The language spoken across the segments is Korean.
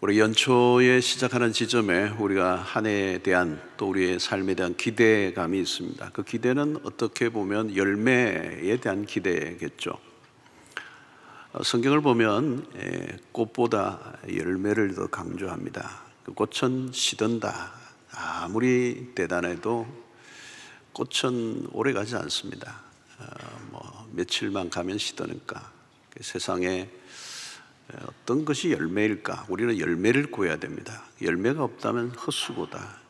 우리 연초에 시작하는 지점에 우리가 한 해에 대한 또 우리의 삶에 대한 기대감이 있습니다. 그 기대는 어떻게 보면 열매에 대한 기대겠죠. 성경을 보면 꽃보다 열매를 더 강조합니다. 그 꽃은 시든다. 아무리 대단해도 꽃은 오래 가지 않습니다. 며칠만 가면 시드니까. 세상에 어떤 것이 열매일까? 우리는 열매를 구해야 됩니다. 열매가 없다면 헛수고다.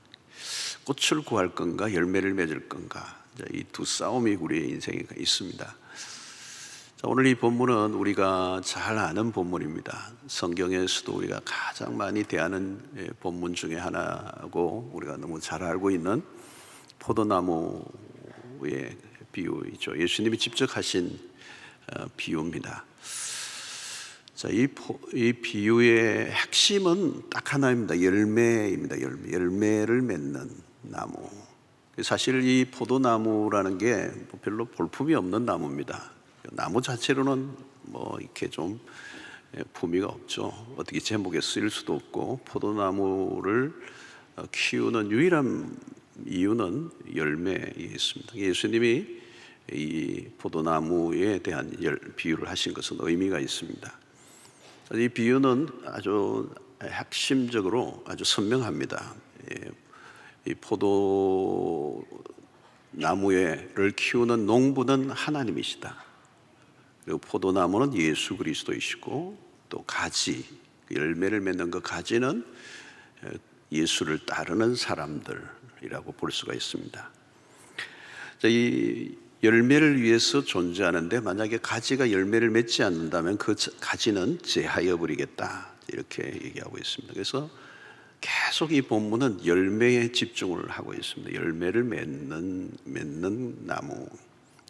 꽃을 구할 건가 열매를 맺을 건가, 이 두 싸움이 우리의 인생에 있습니다. 자, 오늘 이 본문은 우리가 잘 아는 본문입니다. 성경에서도 우리가 가장 많이 대하는 본문 중에 하나고 우리가 너무 잘 알고 있는 포도나무의 비유이죠. 예수님이 직접 하신 비유입니다. 자, 이 비유의 핵심은 딱 하나입니다. 열매입니다. 열매를 맺는 나무. 사실 이 포도나무라는 게 별로 볼품이 없는 나무입니다. 나무 자체로는 이렇게 좀 품위가 없죠. 어떻게 제목에 쓰일 수도 없고, 포도나무를 키우는 유일한 이유는 열매에 있습니다. 예수님이 이 포도나무에 대한 비유를 하신 것은 의미가 있습니다. 이 비유는 아주 핵심적으로 아주 선명합니다. 이 포도나무를 키우는 농부는 하나님이시다. 그리고 포도나무는 예수 그리스도이시고, 또 가지, 열매를 맺는 그 가지는 예수를 따르는 사람들이라고 볼 수가 있습니다. 자, 이 열매를 위해서 존재하는데 만약에 가지가 열매를 맺지 않는다면 그 가지는 제하여 버리겠다, 이렇게 얘기하고 있습니다. 그래서 계속 이 본문은 열매에 집중을 하고 있습니다. 열매를 맺는 나무.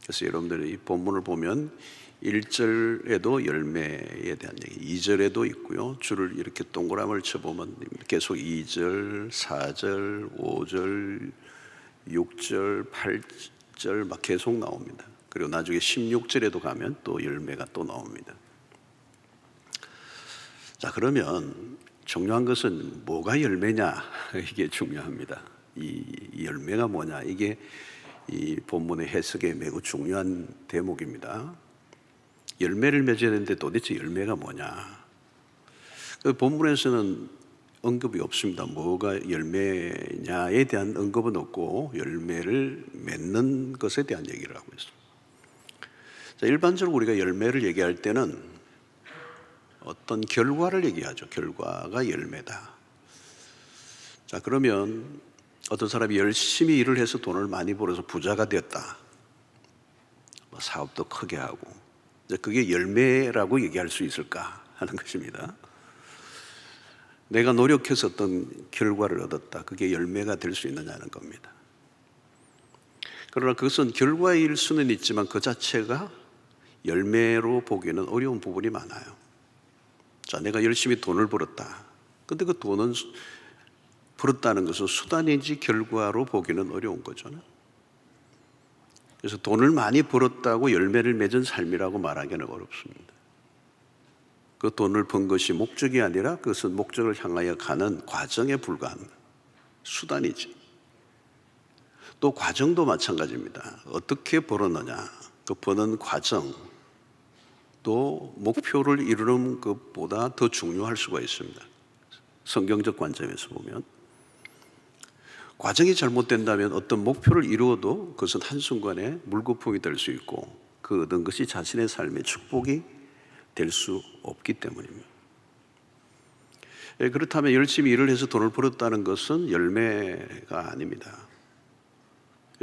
그래서 여러분들이 이 본문을 보면 1절에도 열매에 대한 얘기, 2절에도 있고요. 줄을 이렇게 동그라미를 쳐보면 계속 2절, 4절, 5절, 6절, 8절 막 계속 나옵니다. 그리고 나중에 16절에도 가면 또 열매가 또 나옵니다. 자, 그러면 중요한 것은 뭐가 열매냐, 이게 중요합니다. 이 열매가 뭐냐, 이게 이 본문의 해석에 매우 중요한 대목입니다. 열매를 맺어야 되는데 도대체 열매가 뭐냐? 그 본문에서는 언급이 없습니다. 뭐가 열매냐에 대한 언급은 없고 열매를 맺는 것에 대한 얘기를 하고 있습니다. 자, 일반적으로 우리가 열매를 얘기할 때는 어떤 결과를 얘기하죠. 결과가 열매다. 자, 그러면 어떤 사람이 열심히 일을 해서 돈을 많이 벌어서 부자가 되었다. 사업도 크게 하고. 그게 열매라고 얘기할 수 있을까 하는 것입니다. 내가 노력해서 어떤 결과를 얻었다, 그게 열매가 될 수 있느냐는 겁니다. 그러나 그것은 결과일 수는 있지만 그 자체가 열매로 보기에는 어려운 부분이 많아요. 자, 내가 열심히 돈을 벌었다. 근데 그 돈은 벌었다는 것은 수단이지 결과로 보기는 어려운 거죠. 그래서 돈을 많이 벌었다고 열매를 맺은 삶이라고 말하기는 어렵습니다. 그 돈을 번 것이 목적이 아니라 그것은 목적을 향하여 가는 과정에 불과합니다. 수단이지. 또 과정도 마찬가지입니다. 어떻게 벌었느냐, 그 버는 과정, 또 목표를 이루는 것보다 더 중요할 수가 있습니다. 성경적 관점에서 보면 과정이 잘못된다면 어떤 목표를 이루어도 그것은 한순간에 물거품이 될 수 있고 그 얻은 것이 자신의 삶의 축복이 될 수 없기 때문입니다. 그렇다면 열심히 일을 해서 돈을 벌었다는 것은 열매가 아닙니다.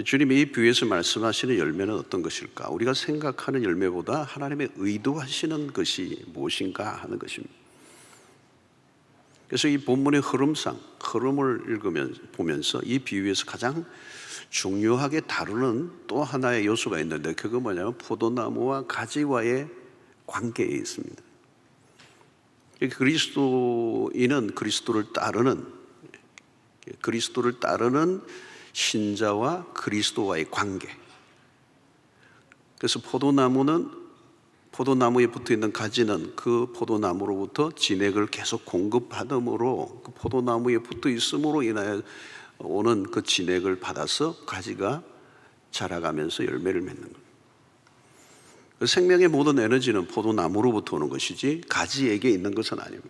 주님이 이 비유에서 말씀하시는 열매는 어떤 것일까? 우리가 생각하는 열매보다 하나님의 의도하시는 것이 무엇인가 하는 것입니다. 그래서 이 본문의 흐름을 보면서 이 비유에서 가장 중요하게 다루는 또 하나의 요소가 있는데, 그건 뭐냐면 포도나무와 가지와의 관계에 있습니다. 그리스도인은 그리스도를 따르는 신자와 그리스도와의 관계. 그래서 포도나무는 포도나무에 붙어 있는 가지는 그 포도나무로부터 진액을 계속 공급받음으로, 그 포도나무에 붙어 있음으로 인하여 오는 그 진액을 받아서 가지가 자라가면서 열매를 맺는 거예요. 생명의 모든 에너지는 포도나무로부터 오는 것이지 가지에게 있는 것은 아닙니다.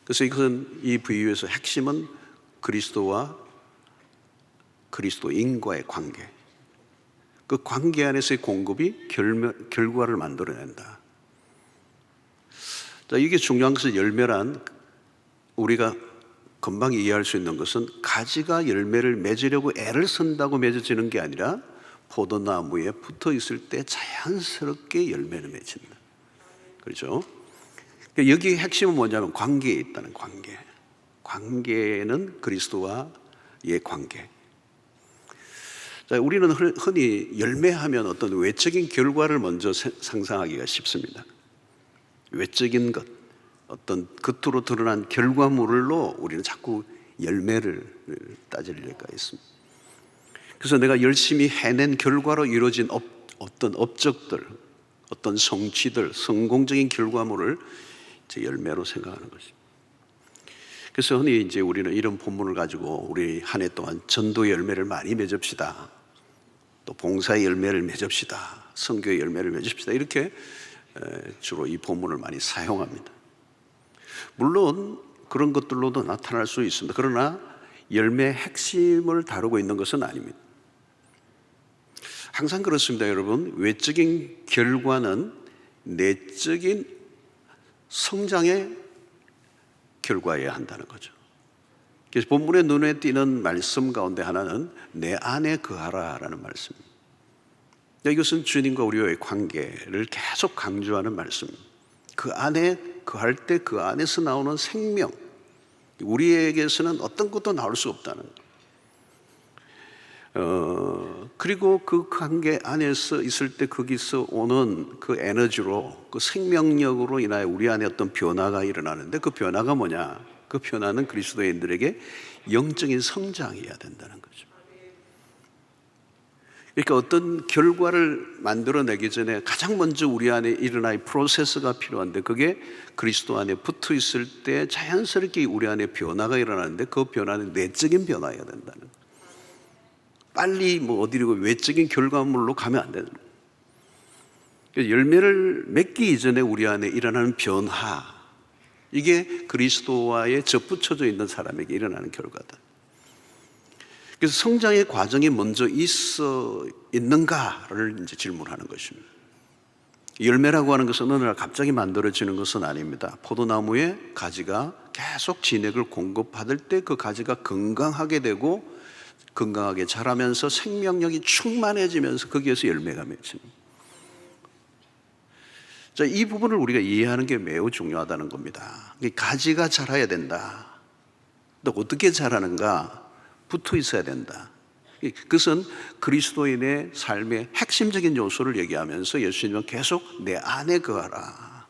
그래서 이것은, 이 비유에서 핵심은 그리스도와 그리스도인과의 관계, 그 관계 안에서의 공급이 결과를 만들어낸다. 자, 이게 중요한 것은, 열매란 우리가 금방 이해할 수 있는 것은 가지가 열매를 맺으려고 애를 쓴다고 맺어지는 게 아니라 포도나무에 붙어 있을 때 자연스럽게 열매를 맺힌다. 그렇죠? 여기의 핵심은 뭐냐면 관계에 있다는 관계. 관계는 그리스도와의 관계. 자, 우리는 흔히 열매하면 어떤 외적인 결과를 먼저 상상하기가 쉽습니다. 외적인 것, 어떤 겉으로 드러난 결과물로 우리는 자꾸 열매를 따지려고 있습니다. 그래서 내가 열심히 해낸 결과로 이루어진 어떤 업적들, 어떤 성취들, 성공적인 결과물을 이제 열매로 생각하는 것입니다. 그래서 흔히 이제 우리는 이런 본문을 가지고 우리 한 해 동안 전도의 열매를 많이 맺읍시다, 또 봉사의 열매를 맺읍시다, 선교의 열매를 맺읍시다, 이렇게 주로 이 본문을 많이 사용합니다. 물론 그런 것들로도 나타날 수 있습니다. 그러나 열매의 핵심을 다루고 있는 것은 아닙니다. 항상 그렇습니다, 여러분. 외적인 결과는 내적인 성장의 결과여야 한다는 거죠. 그래서 본문의 눈에 띄는 말씀 가운데 하나는 내 안에 거하라라는 말씀입니다. 이것은 주님과 우리와의 관계를 계속 강조하는 말씀입니다. 그 안에 거할 때 그 안에서 나오는 생명, 우리에게서는 어떤 것도 나올 수 없다는 것. 그리고 그 관계 안에서 있을 때 거기서 오는 그 에너지로, 그 생명력으로 인하여 우리 안에 어떤 변화가 일어나는데, 그 변화가 뭐냐? 그 변화는 그리스도인들에게 영적인 성장이어야 된다는 거죠. 그러니까 어떤 결과를 만들어내기 전에 가장 먼저 우리 안에 일어날 프로세스가 필요한데, 그게 그리스도 안에 붙어 있을 때 자연스럽게 우리 안에 변화가 일어나는데, 그 변화는 내적인 변화여야 된다는 거예요. 빨리 어디로 외적인 결과물로 가면 안 되는 거예요. 열매를 맺기 이전에 우리 안에 일어나는 변화, 이게 그리스도와의 접붙여져 있는 사람에게 일어나는 결과다. 그래서 성장의 과정이 먼저 있는가를 이제 질문하는 것입니다. 열매라고 하는 것은 어느 날 갑자기 만들어지는 것은 아닙니다. 포도나무에 가지가 계속 진액을 공급받을 때 그 가지가 건강하게 되고 건강하게 자라면서 생명력이 충만해지면서 거기에서 열매가 맺힙니다. 자, 이 부분을 우리가 이해하는 게 매우 중요하다는 겁니다. 가지가 자라야 된다. 또 어떻게 자라는가? 붙어 있어야 된다. 그것은 그리스도인의 삶의 핵심적인 요소를 얘기하면서 예수님은 계속 내 안에 거하라,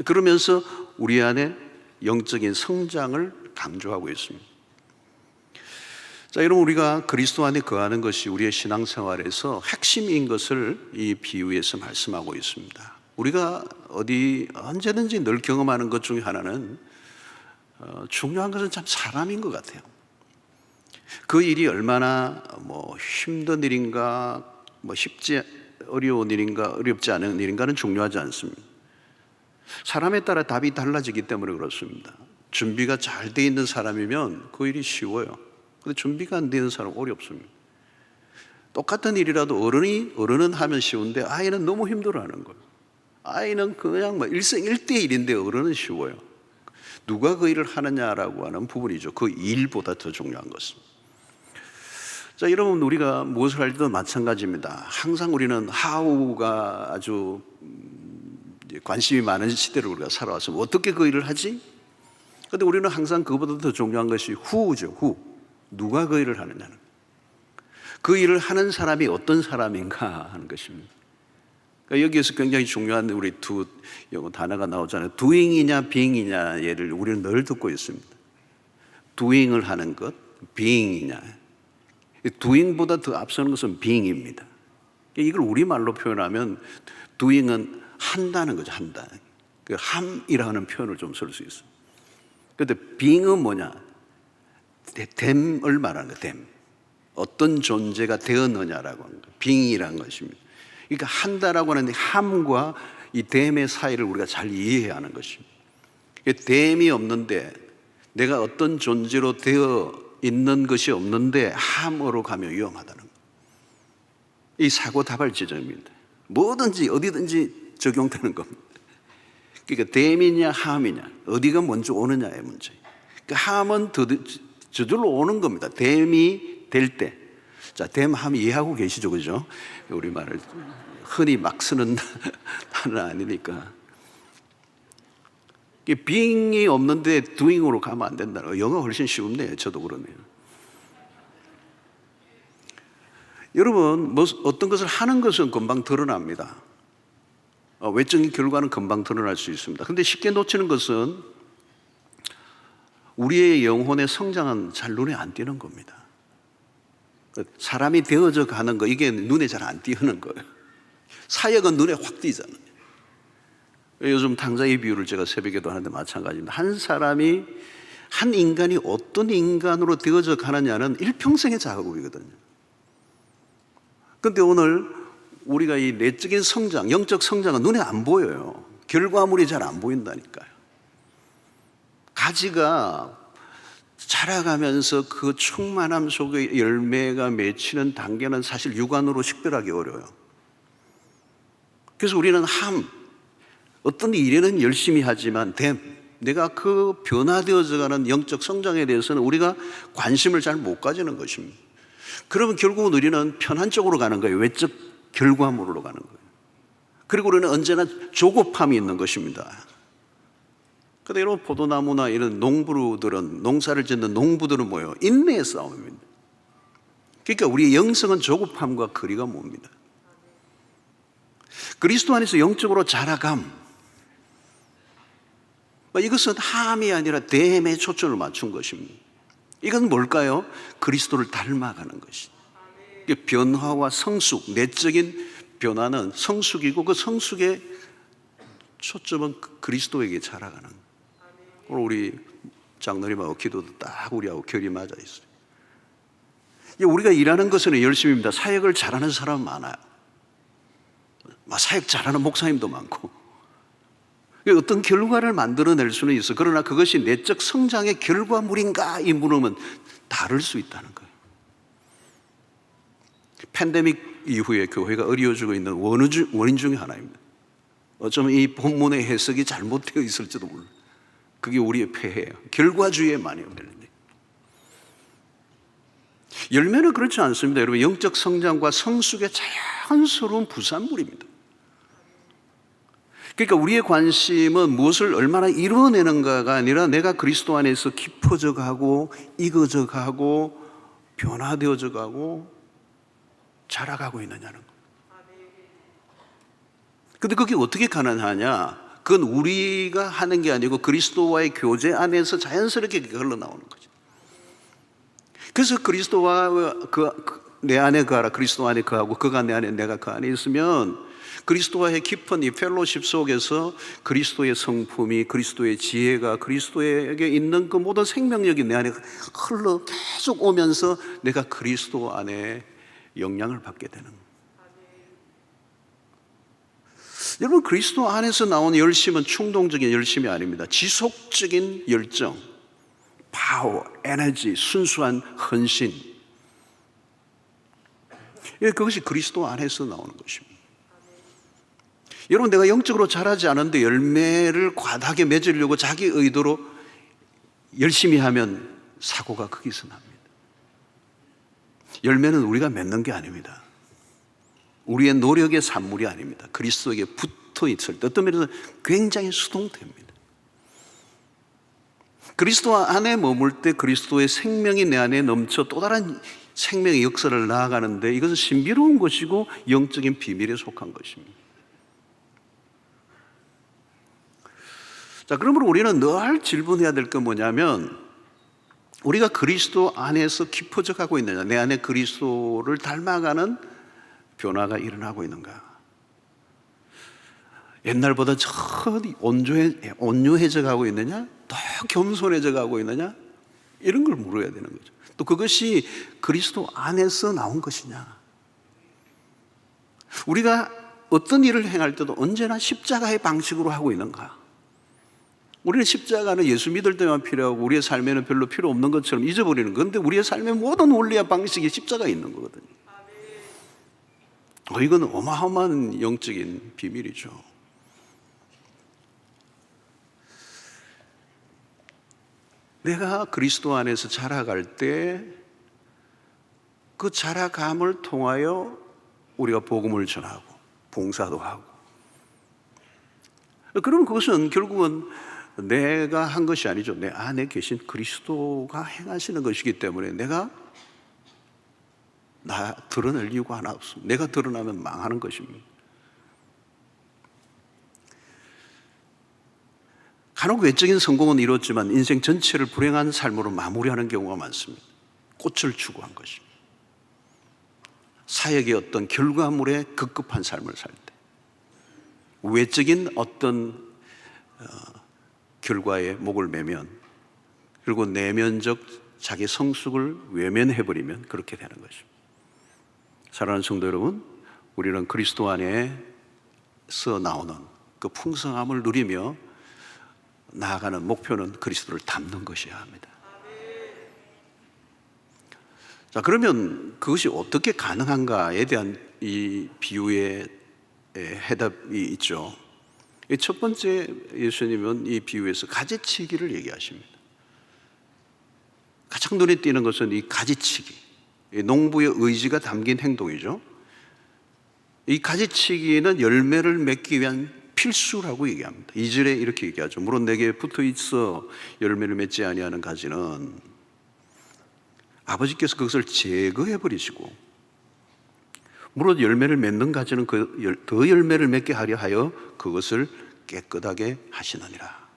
그러면서 우리 안에 영적인 성장을 강조하고 있습니다. 자, 여러분, 우리가 그리스도 안에 거하는 것이 우리의 신앙생활에서 핵심인 것을 이 비유에서 말씀하고 있습니다. 우리가 언제든지 늘 경험하는 것 중에 하나는, 중요한 것은 참 사람인 것 같아요. 그 일이 얼마나 힘든 일인가, 쉽지 어려운 일인가, 어렵지 않은 일인가는 중요하지 않습니다. 사람에 따라 답이 달라지기 때문에 그렇습니다. 준비가 잘 돼 있는 사람이면 그 일이 쉬워요. 근데 준비가 안 되는 사람은 어렵습니다. 똑같은 일이라도 어른은 하면 쉬운데 아이는 너무 힘들어하는 거예요. 아이는 그냥 일생일대일인데 어른은 쉬워요. 누가 그 일을 하느냐라고 하는 부분이죠. 그 일보다 더 중요한 것은. 자, 여러분, 우리가 무엇을 할 때도 마찬가지입니다. 항상 우리는 하우가 아주 관심이 많은 시대를 우리가 살아왔으면 어떻게 그 일을 하지? 그런데 우리는 항상 그보다 더 중요한 것이 후죠. 누가 그 일을 하느냐는, 그 일을 하는 사람이 어떤 사람인가 하는 것입니다. 그러니까 여기에서 굉장히 중요한 우리 두 영어 단어가 나오잖아요. doing이냐 being이냐, 얘를 우리는 늘 듣고 있습니다. doing을 하는 것, being이냐. doing보다 더 앞서는 것은 being입니다. 이걸 우리말로 표현하면 doing은 한다는 거죠. 한다. 그 함이라는 표현을 좀 쓸 수 있어요. 그런데 being은 뭐냐? 됨을 말하는 거예요. 됨. 어떤 존재가 되었느냐라고 하는 거예요. being이라는 것입니다. 그러니까 한다라고 하는 함과 이 됨의 사이를 우리가 잘 이해해야 하는 것입니다. 됨이 없는데 내가 어떤 존재로 되어 있는 것이 없는데 함으로 가면 위험하다는 거예요. 이 사고 다발 지점입니다. 뭐든지 어디든지 적용되는 겁니다. 그러니까 됨이냐 함이냐 어디가 먼저 오느냐의 문제. 그러니까 함은 저절로 오는 겁니다. 됨이 될 때. 자, 됨, 함 이해하고 계시죠, 그죠? 우리 말을 흔히 막 쓰는 단어는 아니니까. being이 없는데 doing으로 가면 안 된다는 거. 영어 훨씬 쉽네요. 저도 그러네요. 여러분, 어떤 것을 하는 것은 금방 드러납니다. 외적인 결과는 금방 드러날 수 있습니다. 근데 쉽게 놓치는 것은 우리의 영혼의 성장은 잘 눈에 안 띄는 겁니다. 사람이 되어져 가는 거, 이게 눈에 잘 안 띄는 거예요. 사역은 눈에 확 띄잖아요. 요즘 탕자의 비유를 제가 새벽에도 하는데 마찬가지입니다. 한 인간이 어떤 인간으로 되어져 가느냐는 일평생의 작업이거든요. 그런데 오늘 우리가 이 내적인 성장, 영적 성장은 눈에 안 보여요. 결과물이 잘 안 보인다니까요. 가지가 자라가면서 그 충만함 속에 열매가 맺히는 단계는 사실 육안으로 식별하기 어려워요. 그래서 우리는 어떤 일에는 열심히 하지만 내가 그 변화되어져가는 영적 성장에 대해서는 우리가 관심을 잘 못 가지는 것입니다. 그러면 결국은 우리는 편한 쪽으로 가는 거예요. 외적 결과물로 가는 거예요. 그리고 우리는 언제나 조급함이 있는 것입니다. 그런데 여러분, 포도나무나 이런 농사를 짓는 농부들은 뭐예요? 인내의 싸움입니다. 그러니까 우리의 영성은 조급함과 거리가 멉니다. 그리스도 안에서 영적으로 자라감, 이것은 함이 아니라 됨에 초점을 맞춘 것입니다. 이건 뭘까요? 그리스도를 닮아가는 것이. 변화와 성숙, 내적인 변화는 성숙이고 그 성숙의 초점은 그리스도에게 자라가는. 오늘 우리 장로님하고 기도도 딱 우리하고 결이 맞아 있어요. 우리가 일하는 것은 열심입니다. 사역을 잘하는 사람 많아요. 사역 잘하는 목사님도 많고 어떤 결과를 만들어낼 수는 있어. 그러나 그것이 내적 성장의 결과물인가 이 물으면 다를 수 있다는 거예요. 팬데믹 이후에 교회가 어려워지고 있는 원인 중에 하나입니다. 어쩌면 이 본문의 해석이 잘못되어 있을지도 몰라요. 그게 우리의 폐해예요. 결과주의에 많이 얽매이는데. 열매는 그렇지 않습니다. 여러분, 영적 성장과 성숙의 자연스러운 부산물입니다. 그러니까 우리의 관심은 무엇을 얼마나 이루어내는가가 아니라 내가 그리스도 안에서 깊어져 가고 익어져 가고 변화되어져 가고 자라가고 있느냐는 거예요. 그런데 그게 어떻게 가능하냐? 그건 우리가 하는 게 아니고 그리스도와의 교제 안에서 자연스럽게 흘러나오는 거죠. 그래서 그리스도와 내 안에 거하라, 그리스도 안에 거하고 그가 내 안에 내가 그 안에 있으면 그리스도와의 깊은 이 펠로십 속에서 그리스도의 성품이, 그리스도의 지혜가, 그리스도에게 있는 그 모든 생명력이 내 안에 흘러 계속 오면서 내가 그리스도 안에 영향을 받게 되는 거예요. 여러분, 그리스도 안에서 나온 열심은 충동적인 열심이 아닙니다. 지속적인 열정, 파워, 에너지, 순수한 헌신. 그것이 그리스도 안에서 나오는 것입니다. 여러분, 내가 영적으로 자라지 않은데 열매를 과다하게 맺으려고 자기 의도로 열심히 하면 사고가 거기서 납니다. 열매는 우리가 맺는 게 아닙니다. 우리의 노력의 산물이 아닙니다. 그리스도에게 붙어 있을 때 어떤 면에서 굉장히 수동됩니다. 그리스도 안에 머물 때 그리스도의 생명이 내 안에 넘쳐 또 다른 생명의 역사를 나아가는데 이것은 신비로운 것이고 영적인 비밀에 속한 것입니다. 자, 그러므로 우리는 늘 질문해야 될 건 뭐냐면 우리가 그리스도 안에서 깊어져 가고 있느냐, 내 안에 그리스도를 닮아가는 변화가 일어나고 있는가? 옛날보다 저 온유해져 가고 있느냐? 더 겸손해져 가고 있느냐? 이런 걸 물어야 되는 거죠. 또 그것이 그리스도 안에서 나온 것이냐? 우리가 어떤 일을 행할 때도 언제나 십자가의 방식으로 하고 있는가? 우리는 십자가는 예수 믿을 때만 필요하고 우리의 삶에는 별로 필요 없는 것처럼 잊어버리는 건데, 우리의 삶의 모든 원리와 방식이 십자가에 있는 거거든요. 이건 어마어마한 영적인 비밀이죠. 내가 그리스도 안에서 자라갈 때 그 자라감을 통하여 우리가 복음을 전하고 봉사도 하고, 그러면 그것은 결국은 내가 한 것이 아니죠. 내 안에 계신 그리스도가 행하시는 것이기 때문에 내가 나 드러낼 이유가 하나 없습니다. 내가 드러나면 망하는 것입니다. 간혹 외적인 성공은 이뤘지만 인생 전체를 불행한 삶으로 마무리하는 경우가 많습니다. 꽃을 추구한 것입니다. 사역의 어떤 결과물에 급급한 삶을 살 때, 외적인 어떤 결과에 목을 매면, 그리고 내면적 자기 성숙을 외면해버리면 그렇게 되는 것입니다. 사랑하는 성도 여러분, 우리는 그리스도 안에서 나오는 그 풍성함을 누리며 나아가는 목표는 그리스도를 닮는 것이어야 합니다. 자, 그러면 그것이 어떻게 가능한가에 대한 이 비유의 해답이 있죠. 첫 번째, 예수님은 이 비유에서 가지치기를 얘기하십니다. 가장 눈에 띄는 것은 이 가지치기, 농부의 의지가 담긴 행동이죠. 이 가지치기는 열매를 맺기 위한 필수라고 얘기합니다. 2절에 이렇게 얘기하죠. 물론 내게 붙어 있어 열매를 맺지 아니하는 가지는 아버지께서 그것을 제거해 버리시고, 물론 열매를 맺는 가지는 더 열매를 맺게 하려 하여 그것을 깨끗하게 하시느니라.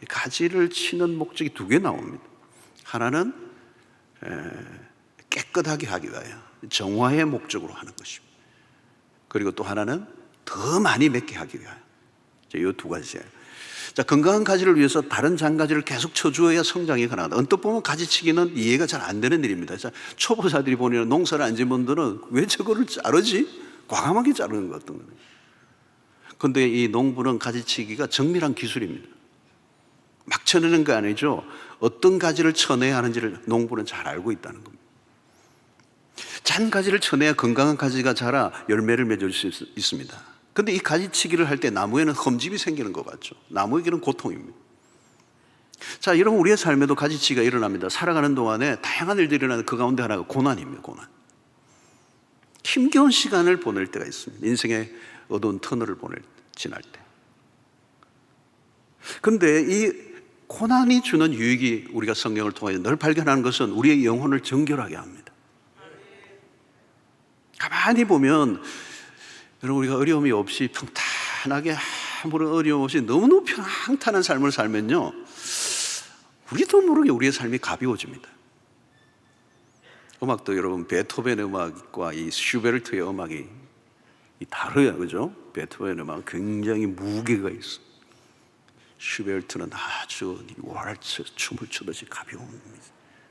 가지를 치는 목적이 두 개 나옵니다. 하나는 깨끗하게 하기 위하여 정화의 목적으로 하는 것입니다. 그리고 또 하나는 더 많이 맺게 하기 위하여. 이 두 가지예요. 자, 건강한 가지를 위해서 다른 장가지를 계속 쳐주어야 성장이 가능하다. 언뜻 보면 가지치기는 이해가 잘 안 되는 일입니다. 자, 초보자들이 보면 농사를 안 지은 분들은 왜 저거를 자르지? 과감하게 자르는 것 같은 거예요. 그런데 이 농부는 가지치기가 정밀한 기술입니다. 막 쳐내는 거 아니죠. 어떤 가지를 쳐내야 하는지를 농부는 잘 알고 있다는 겁니다. 잔 가지를 쳐내야 건강한 가지가 자라 열매를 맺을 수 있습니다. 근데 이 가지치기를 할 때 나무에는 흠집이 생기는 것 같죠. 나무에게는 고통입니다. 자, 여러분, 우리의 삶에도 가지치기가 일어납니다. 살아가는 동안에 다양한 일들이 일어나는 그 가운데 하나가 고난입니다. 고난. 힘겨운 시간을 보낼 때가 있습니다. 인생의 어두운 터널을 지날 때. 그런데 이 고난이 주는 유익이 우리가 성경을 통해 늘 발견하는 것은 우리의 영혼을 정결하게 합니다. 가만히 보면 여러분, 우리가 어려움이 없이 평탄하게 아무런 어려움 없이 너무너무 평탄한 삶을 살면요, 우리도 모르게 우리의 삶이 가벼워집니다. 음악도 여러분, 베토벤의 음악과 이 슈베르트의 음악이 다르요, 그죠? 베토벤의 음악은 굉장히 무게가 있어. 슈베르트는 아주 왈츠 춤을 추듯이 가벼웁니다.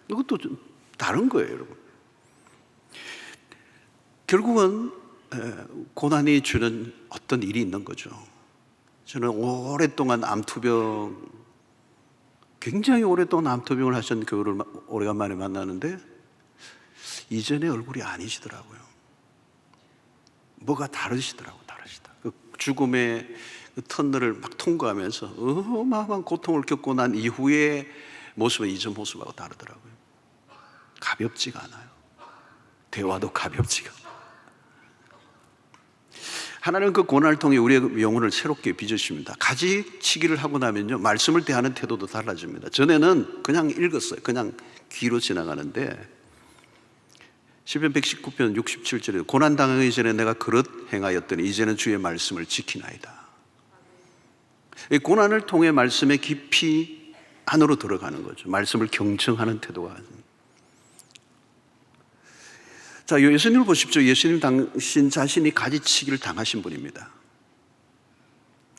이것도 좀 다른 거예요, 여러분. 결국은 고난이 주는 어떤 일이 있는 거죠. 저는 오랫동안 암투병, 굉장히 오랫동안 암투병을 하신 교우를 오래간만에 만나는데 이전의 얼굴이 아니시더라고요. 뭐가 다르시더라고요. 그 죽음의 그 터널을 막 통과하면서 어마어마한 고통을 겪고 난 이후의 모습은 이전 모습하고 다르더라고요. 가볍지가 않아요. 대화도 가볍지가 않아요. 하나님은 그 고난을 통해 우리의 영혼을 새롭게 빚으십니다. 가지치기를 하고 나면요, 말씀을 대하는 태도도 달라집니다. 전에는 그냥 읽었어요. 그냥 귀로 지나가는데 시편 119편 67절에 고난 당하기 전에 내가 그릇 행하였더니 이제는 주의 말씀을 지키나이다. 이 고난을 통해 말씀의 깊이 안으로 들어가는 거죠. 말씀을 경청하는 태도가. 자, 예수님을 보십시오. 예수님 당신 자신이 가지치기를 당하신 분입니다.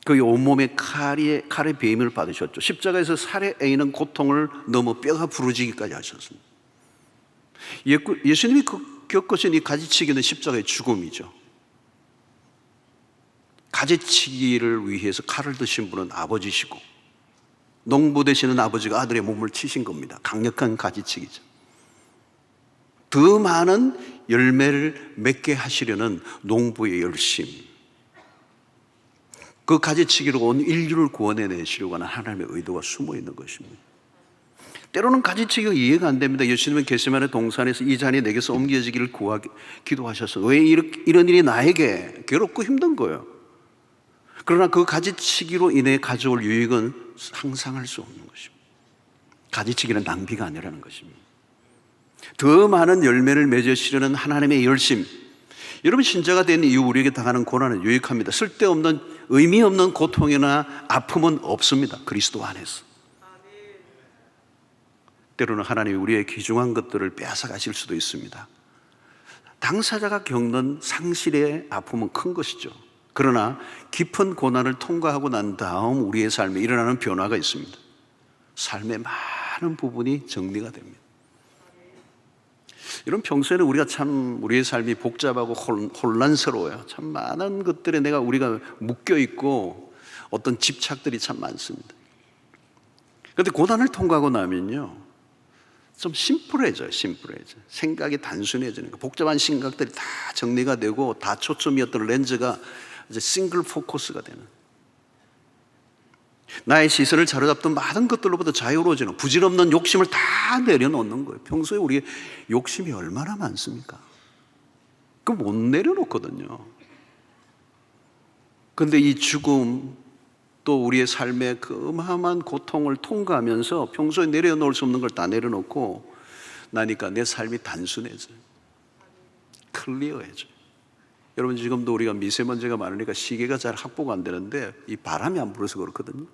그 온몸에 칼에 베임을 받으셨죠. 십자가에서 살에 에이는 고통을 넘어 뼈가 부러지기까지 하셨습니다. 예수님이 겪으신 이 가지치기는 십자가의 죽음이죠. 가지치기를 위해서 칼을 드신 분은 아버지시고, 농부 되시는 아버지가 아들의 몸을 치신 겁니다. 강력한 가지치기죠. 더 많은 열매를 맺게 하시려는 농부의 열심, 그 가지치기로 온 인류를 구원해내시려고 하는 하나님의 의도가 숨어 있는 것입니다. 때로는 가지치기가 이해가 안 됩니다. 예수님은 겟세마네 동산에서 이 잔이 내게서 옮겨지기를 기도하셨어요. 왜 이런 일이 나에게 괴롭고 힘든 거예요. 그러나 그 가지치기로 인해 가져올 유익은 상상할 수 없는 것입니다. 가지치기는 낭비가 아니라는 것입니다. 더 많은 열매를 맺으시려는 하나님의 열심, 여러분 신자가 된 이후 우리에게 당하는 고난은 유익합니다. 쓸데없는 의미 없는 고통이나 아픔은 없습니다. 그리스도 안에서. 때로는 하나님이 우리의 귀중한 것들을 빼앗아 가실 수도 있습니다. 당사자가 겪는 상실의 아픔은 큰 것이죠. 그러나 깊은 고난을 통과하고 난 다음 우리의 삶에 일어나는 변화가 있습니다. 삶의 많은 부분이 정리가 됩니다. 이런 평소에는 우리가 참 우리의 삶이 복잡하고 혼란스러워요. 참 많은 것들에 우리가 묶여 있고 어떤 집착들이 참 많습니다. 그런데 고난을 통과하고 나면요, 좀 심플해져요. 생각이 단순해지는 거. 복잡한 생각들이 다 정리가 되고 다 초점이었던 렌즈가 이제 싱글 포커스가 되는, 나의 시선을 사로잡던 많은 것들로부터 자유로워지는, 부질없는 욕심을 다 내려놓는 거예요. 평소에 우리의 욕심이 얼마나 많습니까? 그거 못 내려놓거든요. 그런데 이 죽음, 또 우리의 삶의 그 어마어마한 고통을 통과하면서 평소에 내려놓을 수 없는 걸 다 내려놓고 나니까 내 삶이 단순해져요. 클리어해져요. 여러분, 지금도 우리가 미세먼지가 많으니까 시계가 잘 확보가 안 되는데 이 바람이 안 불어서 그렇거든요.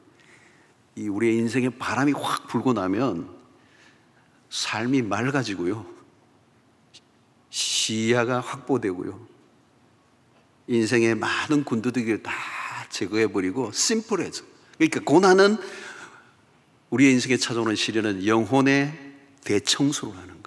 이 우리의 인생에 바람이 확 불고 나면 삶이 맑아지고요, 시야가 확보되고요, 인생의 많은 군더더기를 다 제거해버리고 심플해져. 그러니까 고난은 우리의 인생에 찾아오는 시련은 영혼의 대청소를 하는 거예요.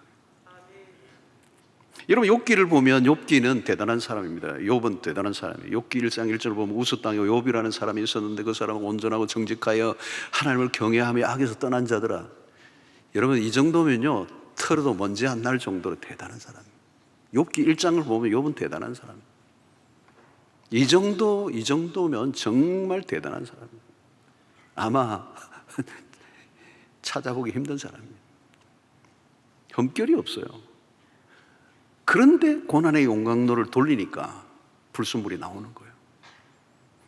여러분, 욥기를 보면 욥기는 대단한 사람입니다. 욥은 대단한 사람이에요. 욥기 1장 1절을 보면 우스 땅에 욥이라는 사람이 있었는데 그 사람은 온전하고 정직하여 하나님을 경외하며 악에서 떠난 자더라. 여러분, 이 정도면요 털어도 먼지 안 날 정도로 대단한 사람이에요. 욥기 1장을 보면 욥은 대단한 사람이에요. 이 정도면 정말 대단한 사람이에요. 아마 찾아보기 힘든 사람이에요. 흠결이 없어요. 그런데 고난의 용광로를 돌리니까 불순물이 나오는 거예요.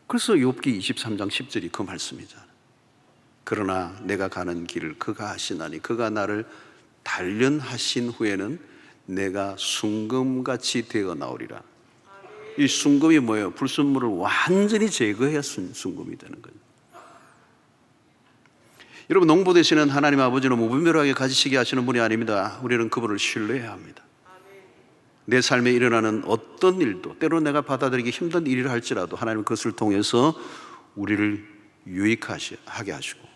그래서 욥기 23장 10절이 그 말씀이잖아요. 그러나 내가 가는 길을 그가 하시나니 그가 나를 단련하신 후에는 내가 순금같이 되어 나오리라. 이 순금이 뭐예요? 불순물을 완전히 제거해야 순금이 되는 거예요. 여러분, 농부 되시는 하나님 아버지는 무분별하게 가지치기 하시는 분이 아닙니다. 우리는 그분을 신뢰해야 합니다. 내 삶에 일어나는 어떤 일도, 때로 내가 받아들이기 힘든 일이라 할지라도 하나님은 그것을 통해서 우리를 유익하게 하시고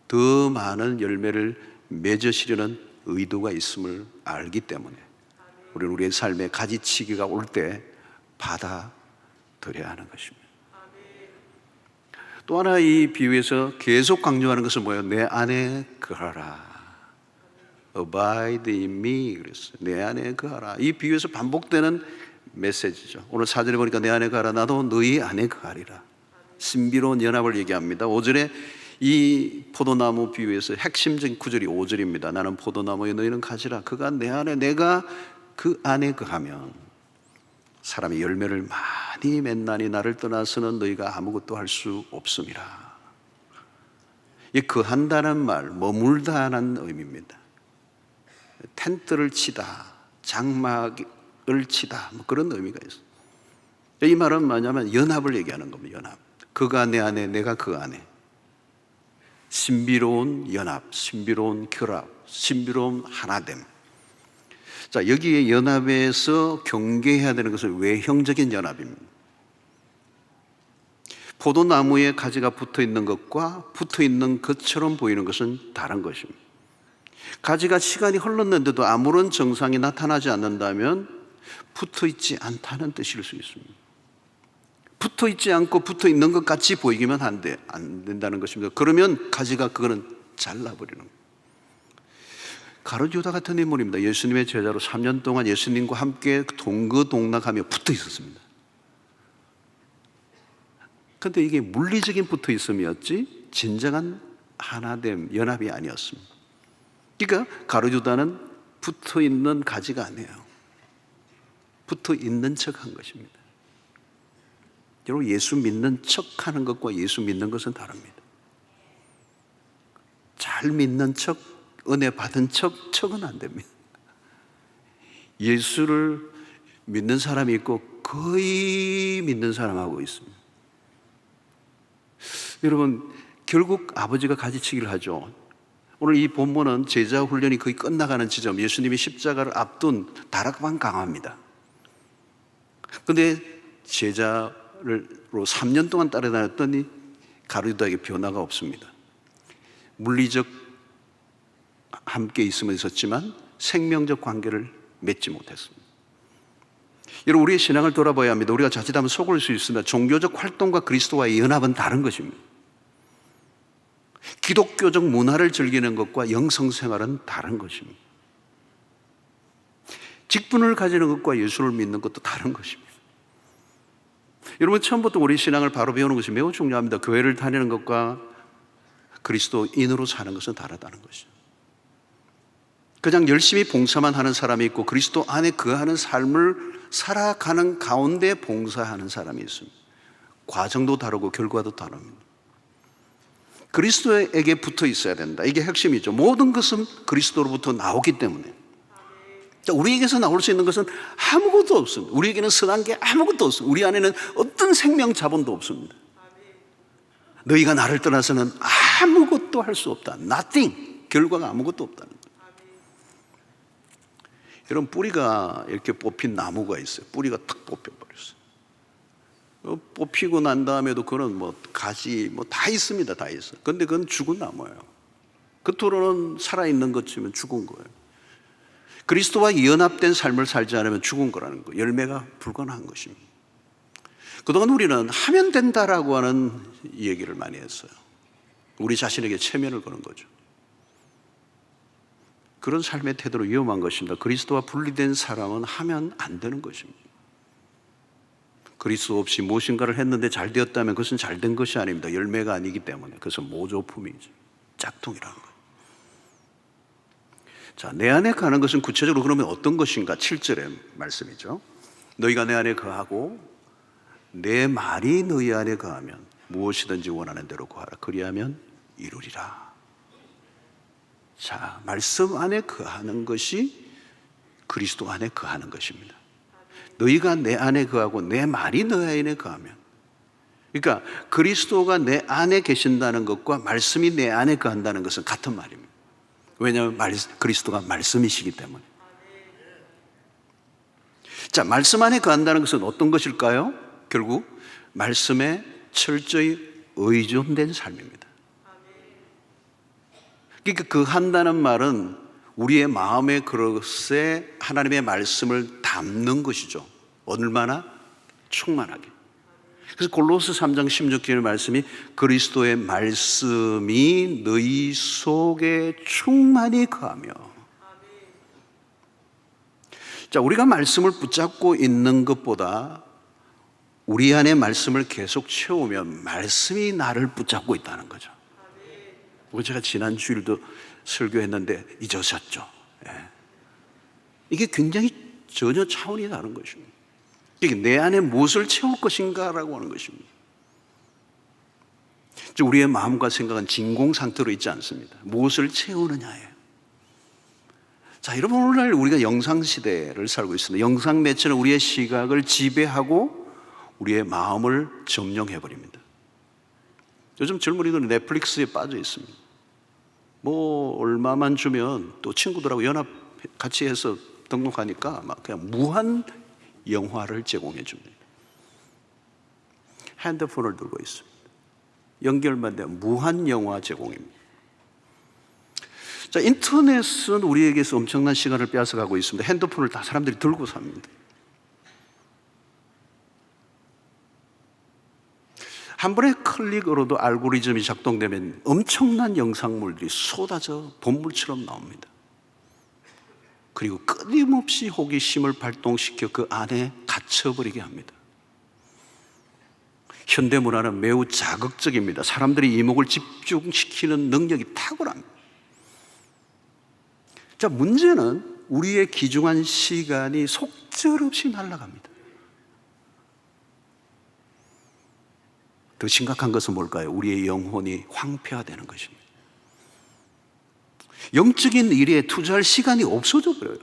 더 많은 열매를 맺으시려는 의도가 있음을 알기 때문에 우리는 우리의 삶에 가지치기가 올 때 받아들여야 하는 것입니다. 또 하나 이 비유에서 계속 강조하는 것은 뭐예요? 내 안에 거하라. Abide in me 그랬어요. 내 안에 거하라. 이 비유에서 반복되는 메시지죠. 오늘 4절에 보니까 내 안에 거하라. 나도 너희 안에 거하리라. 신비로운 연합을 얘기합니다. 5절에 이 포도나무 비유에서 핵심적인 구절이 5절입니다. 나는 포도나무에 너희는 가지라. 그가 내 안에, 내가 그 안에 거하면 사람이 열매를 많이 맺나니 나를 떠나서는 너희가 아무것도 할 수 없음이라. 이 거한다는 말, 머물다는 의미입니다. 텐트를 치다, 장막을 치다, 뭐 그런 의미가 있어요. 이 말은 뭐냐면 연합을 얘기하는 겁니다. 연합. 그가 내 안에, 내가 그 안에. 신비로운 연합, 신비로운 결합, 신비로운 하나됨. 자, 여기에 연합에서 경계해야 되는 것은 외형적인 연합입니다. 포도나무에 가지가 붙어 있는 것과 붙어 있는 것처럼 보이는 것은 다른 것입니다. 가지가 시간이 흘렀는데도 아무런 증상이 나타나지 않는다면 붙어 있지 않다는 뜻일 수 있습니다. 붙어 있지 않고 붙어 있는 것 같이 보이기만 안 된다는 것입니다. 그러면 가지가 그거는 잘라버리는 거예요. 가룟유다 같은 인물입니다. 예수님의 제자로 3년 동안 예수님과 함께 동거동락하며 붙어 있었습니다. 그런데 이게 물리적인 붙어 있음이었지 진정한 하나됨, 연합이 아니었습니다. 그러니까 가룟유다는 붙어 있는 가지가 아니에요. 붙어 있는 척 한 것입니다. 여러분, 예수 믿는 척 하는 것과 예수 믿는 것은 다릅니다. 잘 믿는 척, 은혜 받은 척은 안 됩니다. 예수를 믿는 사람이 있고 거의 믿는 사람하고 있습니다. 여러분, 결국 아버지가 가지치기를 하죠. 오늘 이 본문은 제자 훈련이 거의 끝나가는 지점, 예수님이 십자가를 앞둔 다락방 강화입니다. 그런데 제자로 3년 동안 따라다녔더니 가룟유다에게 변화가 없습니다. 물리적 함께 있음은 있었지만 생명적 관계를 맺지 못했습니다. 여러분, 우리의 신앙을 돌아봐야 합니다. 우리가 자칫하면 속을 수 있습니다. 종교적 활동과 그리스도와의 연합은 다른 것입니다. 기독교적 문화를 즐기는 것과 영성생활은 다른 것입니다. 직분을 가지는 것과 예수를 믿는 것도 다른 것입니다. 여러분, 처음부터 우리 신앙을 바로 배우는 것이 매우 중요합니다. 교회를 다니는 것과 그리스도인으로 사는 것은 다르다는 것이죠. 그냥 열심히 봉사만 하는 사람이 있고 그리스도 안에 거하는 삶을 살아가는 가운데 봉사하는 사람이 있습니다. 과정도 다르고 결과도 다릅니다. 그리스도에게 붙어 있어야 된다. 이게 핵심이죠. 모든 것은 그리스도로부터 나오기 때문에. 우리에게서 나올 수 있는 것은 아무것도 없습니다. 우리에게는 선한 게 아무것도 없습니다. 우리 안에는 어떤 생명 자본도 없습니다. 너희가 나를 떠나서는 아무것도 할 수 없다. Nothing. 결과가 아무것도 없다는 거예요. 여러분, 뿌리가 이렇게 뽑힌 나무가 있어요. 뿌리가 탁 뽑혀버렸어요. 뽑히고 난 다음에도 그는 가지 다 있습니다. 다 있어. 근데 그건 죽은 나무예요. 겉으로는 살아있는 것처럼 죽은 거예요. 그리스도와 연합된 삶을 살지 않으면 죽은 거라는 거예요. 열매가 불가능한 것입니다. 그동안 우리는 하면 된다라고 하는 얘기를 많이 했어요. 우리 자신에게 체면을 거는 거죠. 그런 삶의 태도로 위험한 것입니다. 그리스도와 분리된 사람은 하면 안 되는 것입니다. 그리스도 없이 무엇인가를 했는데 잘 되었다면 그것은 잘 된 것이 아닙니다. 열매가 아니기 때문에. 그것은 모조품이죠. 짝퉁이라는 거예요. 자, 내 안에 거하는 것은 구체적으로 그러면 어떤 것인가? 7절의 말씀이죠. 너희가 내 안에 거하고 내 말이 너희 안에 거하면 무엇이든지 원하는 대로 구하라. 그리하면 이루리라. 자, 말씀 안에 거하는 것이 그리스도 안에 거하는 것입니다. 너희가 내 안에 거하고 내 말이 너희 안에 거하면, 그러니까 그리스도가 내 안에 계신다는 것과 말씀이 내 안에 거한다는 것은 같은 말입니다. 왜냐하면 그리스도가 말씀이시기 때문에. 자, 말씀 안에 거한다는 것은 어떤 것일까요? 결국 말씀에 철저히 의존된 삶입니다. 그러니까 거한다는 말은 우리의 마음의 그릇에 하나님의 말씀을 담는 것이죠. 얼마나 충만하게. 그래서 골로새 3장 16절의 말씀이 그리스도의 말씀이 너희 속에 충만히 거하며. 자, 우리가 말씀을 붙잡고 있는 것보다 우리 안에 말씀을 계속 채우면 말씀이 나를 붙잡고 있다는 거죠. 제가 지난 주일도 설교했는데 잊으셨죠? 예. 이게 굉장히 전혀 차원이 다른 것입니다. 이게 내 안에 무엇을 채울 것인가라고 하는 것입니다. 우리의 마음과 생각은 진공 상태로 있지 않습니다. 무엇을 채우느냐예요. 자, 여러분, 오늘날 우리가 영상 시대를 살고 있습니다. 영상 매체는 우리의 시각을 지배하고 우리의 마음을 점령해버립니다. 요즘 젊은이들은 넷플릭스에 빠져 있습니다. 얼마만 주면 또 친구들하고 연합 같이 해서 등록하니까 막 그냥 무한 영화를 제공해 줍니다. 핸드폰을 들고 있습니다. 연결만 되면 무한 영화 제공입니다. 자, 인터넷은 우리에게서 엄청난 시간을 빼앗아가고 있습니다. 핸드폰을 다 사람들이 들고 삽니다. 한 번의 클릭으로도 알고리즘이 작동되면 엄청난 영상물들이 쏟아져 본물처럼 나옵니다. 그리고 끊임없이 호기심을 발동시켜 그 안에 갇혀버리게 합니다. 현대문화는 매우 자극적입니다. 사람들이 이목을 집중시키는 능력이 탁월합니다. 자, 문제는 우리의 귀중한 시간이 속절없이 날아갑니다. 더 심각한 것은 뭘까요? 우리의 영혼이 황폐화되는 것입니다. 영적인 일에 투자할 시간이 없어져 버려요.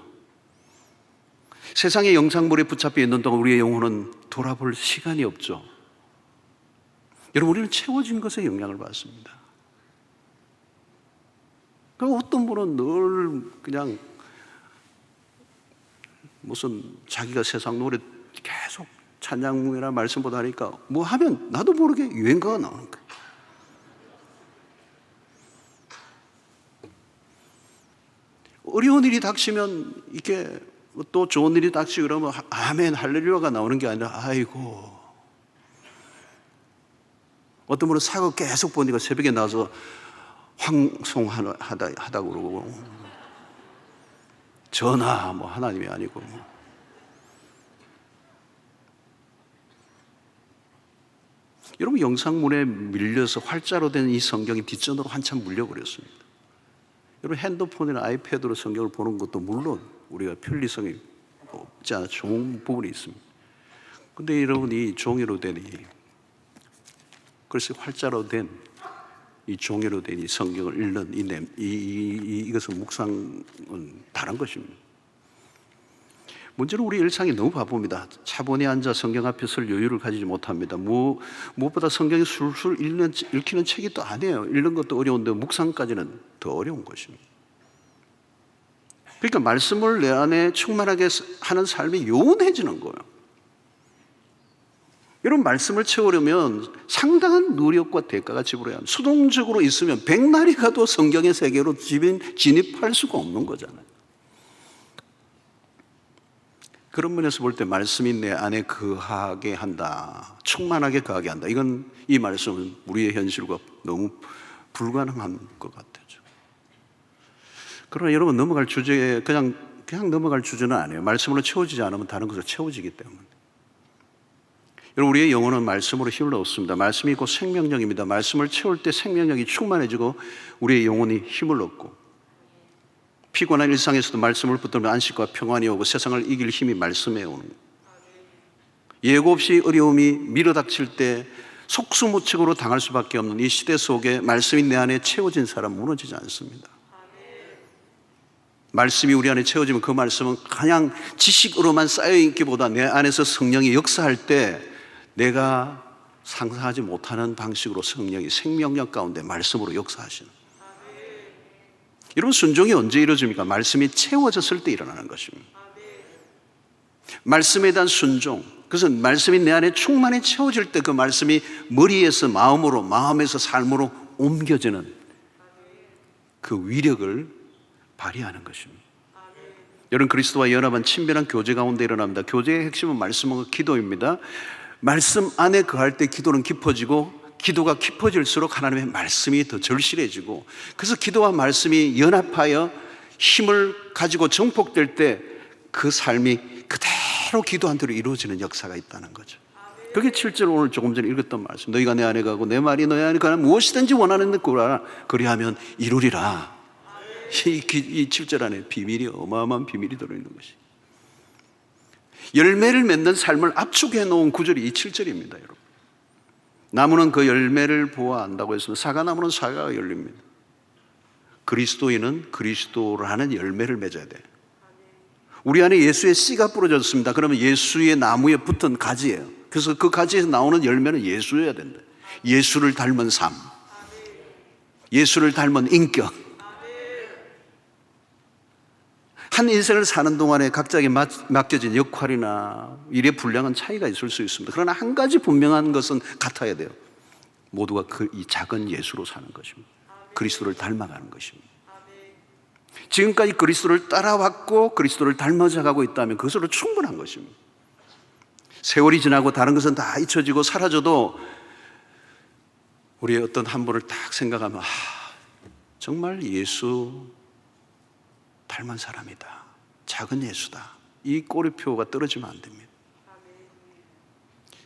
세상의 영상물에 붙잡혀 있는 동안 우리의 영혼은 돌아볼 시간이 없죠. 여러분, 우리는 채워진 것에 영향을 받습니다. 그러니까 어떤 분은 늘 그냥 무슨 자기가 세상 노래 계속 찬양이나 말씀보다 하니까 뭐 하면 나도 모르게 유행가가 나오는 거예요. 어려운 일이 닥치면 이게 또 좋은 일이 닥치고 그러면 아멘 할렐루야가 나오는 게 아니라 아이고, 어떤 분은 사고 계속 보니까 새벽에 나와서 황송하다 그러고, 전하 뭐 하나님이 아니고 여러분, 영상물에 밀려서 활자로 된 이 성경이 뒷전으로 한참 물려버렸습니다. 여러분, 핸드폰이나 아이패드로 성경을 보는 것도 물론 우리가 편리성이 없지 않아 좋은 부분이 있습니다. 그런데 여러분, 이 종이로 된 글쎄 활자로 된 이 종이로 된 이 성경을 읽는 이것은 묵상은 다른 것입니다. 문제는 우리 일상이 너무 바쁩니다. 차분히 앉아 성경 앞에 설 여유를 가지지 못합니다. 무엇보다 성경이 술술 읽히는 책이 또 아니에요. 읽는 것도 어려운데 묵상까지는 더 어려운 것입니다. 그러니까 말씀을 내 안에 충만하게 하는 삶이 요원해지는 거예요. 여러분, 말씀을 채우려면 상당한 노력과 대가가 지불해야 합니다. 수동적으로 있으면 백날이 가도 성경의 세계로 진입할 수가 없는 거잖아요. 그런 면에서 볼 때 말씀이 내 안에 거하게 한다, 충만하게 거하게 한다, 이 말씀은 우리의 현실과 너무 불가능한 것 같아요. 그러나 여러분, 넘어갈 주제에 그냥 넘어갈 주제는 아니에요. 말씀으로 채워지지 않으면 다른 것으로 채워지기 때문에. 여러분, 우리의 영혼은 말씀으로 힘을 얻습니다. 말씀이 곧 생명력입니다. 말씀을 채울 때 생명력이 충만해지고 우리의 영혼이 힘을 얻고, 피곤한 일상에서도 말씀을 붙들면 안식과 평안이 오고 세상을 이길 힘이 말씀에 오는 거예요. 예고 없이 어려움이 밀어닥칠 때 속수무책으로 당할 수밖에 없는 이 시대 속에 말씀이 내 안에 채워진 사람 무너지지 않습니다. 말씀이 우리 안에 채워지면 그 말씀은 그냥 지식으로만 쌓여있기보다 내 안에서 성령이 역사할 때 내가 상상하지 못하는 방식으로 성령이 생명력 가운데 말씀으로 역사하시는. 여러분, 순종이 언제 이루어집니까? 말씀이 채워졌을 때 일어나는 것입니다. 말씀에 대한 순종, 그것은 말씀이 내 안에 충만히 채워질 때 그 말씀이 머리에서 마음으로, 마음에서 삶으로 옮겨지는 그 위력을 발휘하는 것입니다. 여러분, 그리스도와 연합한 친밀한 교제 가운데 일어납니다. 교제의 핵심은 말씀과 기도입니다. 말씀 안에 거할 때 기도는 깊어지고, 기도가 깊어질수록 하나님의 말씀이 더 절실해지고, 그래서 기도와 말씀이 연합하여 힘을 가지고 정복될 때 그 삶이 그대로 기도한 대로 이루어지는 역사가 있다는 거죠. 그게 실제로 오늘 조금 전에 읽었던 말씀, 너희가 내 안에 가고 내 말이 너희 안에 가면 무엇이든지 원하는 데 구하라, 그리하면 이루리라. 이 7절 안에 비밀이, 어마어마한 비밀이 들어있는 것이, 열매를 맺는 삶을 압축해 놓은 구절이 이 7절입니다. 여러분, 나무는 그 열매를 보아 안다고 했으면 사과나무는 사과가 열립니다. 그리스도인은 그리스도라는 열매를 맺어야 돼요. 우리 안에 예수의 씨가 뿌려졌습니다. 그러면 예수의 나무에 붙은 가지예요. 그래서 그 가지에서 나오는 열매는 예수여야 된다. 예수를 닮은 삶, 예수를 닮은 인격, 한 인생을 사는 동안에 각자에게 맡겨진 역할이나 일의 분량은 차이가 있을 수 있습니다. 그러나 한 가지 분명한 것은 같아야 돼요. 모두가 이 작은 예수로 사는 것입니다. 그리스도를 닮아가는 것입니다. 지금까지 그리스도를 따라왔고 그리스도를 닮아가고 있다면 그것으로 충분한 것입니다. 세월이 지나고 다른 것은 다 잊혀지고 사라져도 우리의 어떤 한 분을 딱 생각하면 정말 예수 닮은 사람이다, 작은 예수다, 이 꼬리표가 떨어지면 안 됩니다.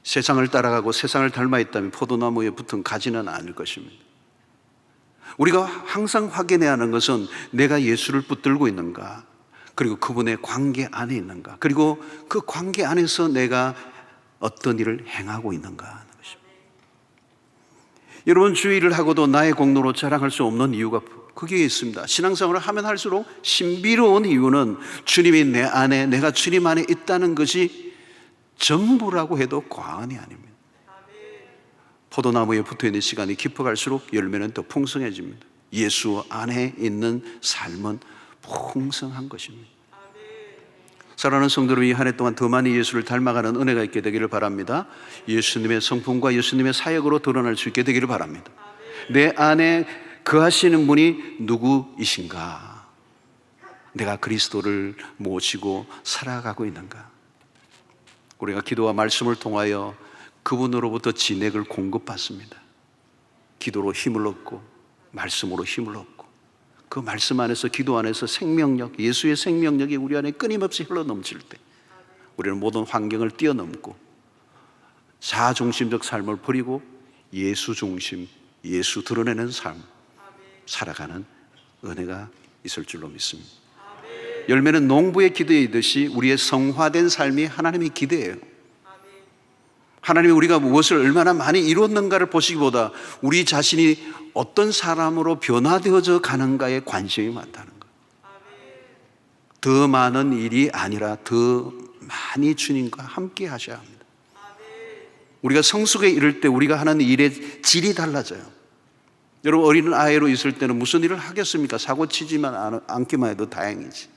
세상을 따라가고 세상을 닮아 있다면 포도나무에 붙은 가지는 아닐 것입니다. 우리가 항상 확인해야 하는 것은 내가 예수를 붙들고 있는가, 그리고 그분의 관계 안에 있는가, 그리고 그 관계 안에서 내가 어떤 일을 행하고 있는가 하는 것입니다. 여러분, 주일을 하고도 나의 공로로 자랑할 수 없는 이유가 그게 있습니다. 신앙생활을 하면 할수록 신비로운 이유는 주님이 내 안에, 내가 주님 안에 있다는 것이 전부라고 해도 과언이 아닙니다. 포도나무에 붙어있는 시간이 깊어갈수록 열매는 더 풍성해집니다. 예수 안에 있는 삶은 풍성한 것입니다. 사랑하는 성도들, 이 한 해 동안 더 많이 예수를 닮아가는 은혜가 있게 되기를 바랍니다. 예수님의 성품과 예수님의 사역으로 드러날 수 있게 되기를 바랍니다. 내 안에 거하시는 분이 누구이신가? 내가 그리스도를 모시고 살아가고 있는가? 우리가 기도와 말씀을 통하여 그분으로부터 진액을 공급받습니다. 기도로 힘을 얻고 말씀으로 힘을 얻고 그 말씀 안에서, 기도 안에서 생명력, 예수의 생명력이 우리 안에 끊임없이 흘러넘칠 때 우리는 모든 환경을 뛰어넘고 자아중심적 삶을 버리고 예수 중심, 예수 드러내는 삶 살아가는 은혜가 있을 줄로 믿습니다. 열매는 농부의 기도이듯이 우리의 성화된 삶이 하나님의 기대예요. 하나님이 우리가 무엇을 얼마나 많이 이뤘는가를 보시기보다 우리 자신이 어떤 사람으로 변화되어져 가는가에 관심이 많다는 거예요. 더 많은 일이 아니라 더 많이 주님과 함께 하셔야 합니다. 우리가 성숙에 이를 때 우리가 하는 일의 질이 달라져요. 여러분, 어린 아이로 있을 때는 무슨 일을 하겠습니까? 사고 치지만 않기만 해도 다행이지.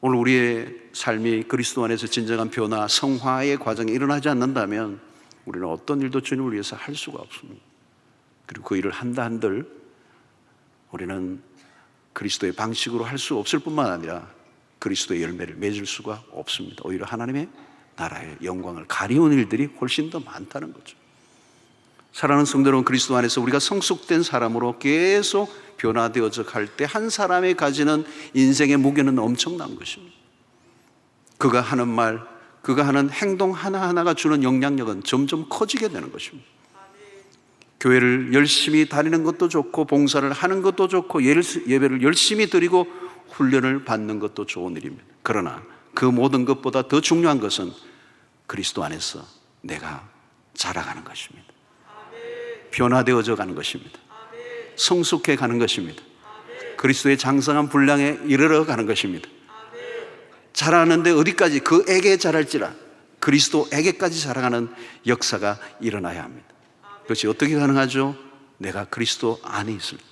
오늘 우리의 삶이 그리스도 안에서 진정한 변화, 성화의 과정이 일어나지 않는다면 우리는 어떤 일도 주님을 위해서 할 수가 없습니다. 그리고 그 일을 한다 한들 우리는 그리스도의 방식으로 할 수 없을 뿐만 아니라 그리스도의 열매를 맺을 수가 없습니다. 오히려 하나님의 나라의 영광을 가리운 일들이 훨씬 더 많다는 거죠. 사랑하는 성도 여러분, 그리스도 안에서 우리가 성숙된 사람으로 계속 변화되어져 갈 때 한 사람이 가지는 인생의 무게는 엄청난 것입니다. 그가 하는 말, 그가 하는 행동 하나하나가 주는 영향력은 점점 커지게 되는 것입니다. 교회를 열심히 다니는 것도 좋고 봉사를 하는 것도 좋고 예배를 열심히 드리고 훈련을 받는 것도 좋은 일입니다. 그러나 그 모든 것보다 더 중요한 것은 그리스도 안에서 내가 자라가는 것입니다. 변화되어져 가는 것입니다. 성숙해 가는 것입니다. 그리스도의 장성한 분량에 이르러 가는 것입니다. 자라는데 어디까지? 그에게 자랄지라 그리스도에게까지 자라가는 역사가 일어나야 합니다. 그것이 어떻게 가능하죠? 내가 그리스도 안에 있을 때.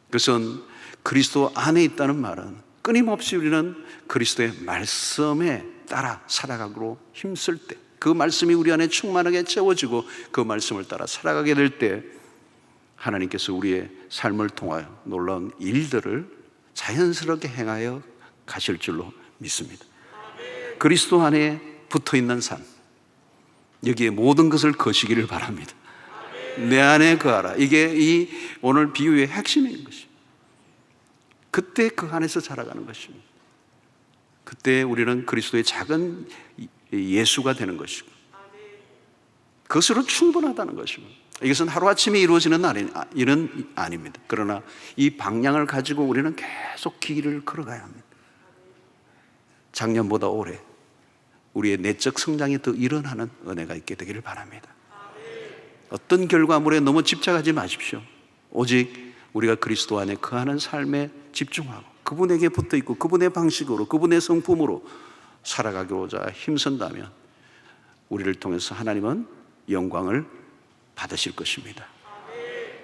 그것은 그리스도 안에 있다는 말은 끊임없이 우리는 그리스도의 말씀에 따라 살아가기로 힘쓸 때, 그 말씀이 우리 안에 충만하게 채워지고 그 말씀을 따라 살아가게 될 때 하나님께서 우리의 삶을 통하여 놀라운 일들을 자연스럽게 행하여 가실 줄로 믿습니다. 그리스도 안에 붙어있는 삶, 여기에 모든 것을 거시기를 바랍니다. 내 안에 거하라. 이게 이 오늘 비유의 핵심인 것입니다. 그때 그 안에서 자라가는 것입니다. 그때 우리는 그리스도의 작은 예수가 되는 것이고 그것으로 충분하다는 것입니다. 이것은 하루아침에 이루어지는 일은 아닙니다. 그러나 이 방향을 가지고 우리는 계속 길을 걸어가야 합니다. 작년보다 올해 우리의 내적 성장이 더 일어나는 은혜가 있게 되기를 바랍니다. 어떤 결과물에 너무 집착하지 마십시오. 오직 우리가 그리스도 안에 거하는 삶에 집중하고 그분에게 붙어있고 그분의 방식으로, 그분의 성품으로 살아가기로자 힘쓴다면 우리를 통해서 하나님은 영광을 받으실 것입니다.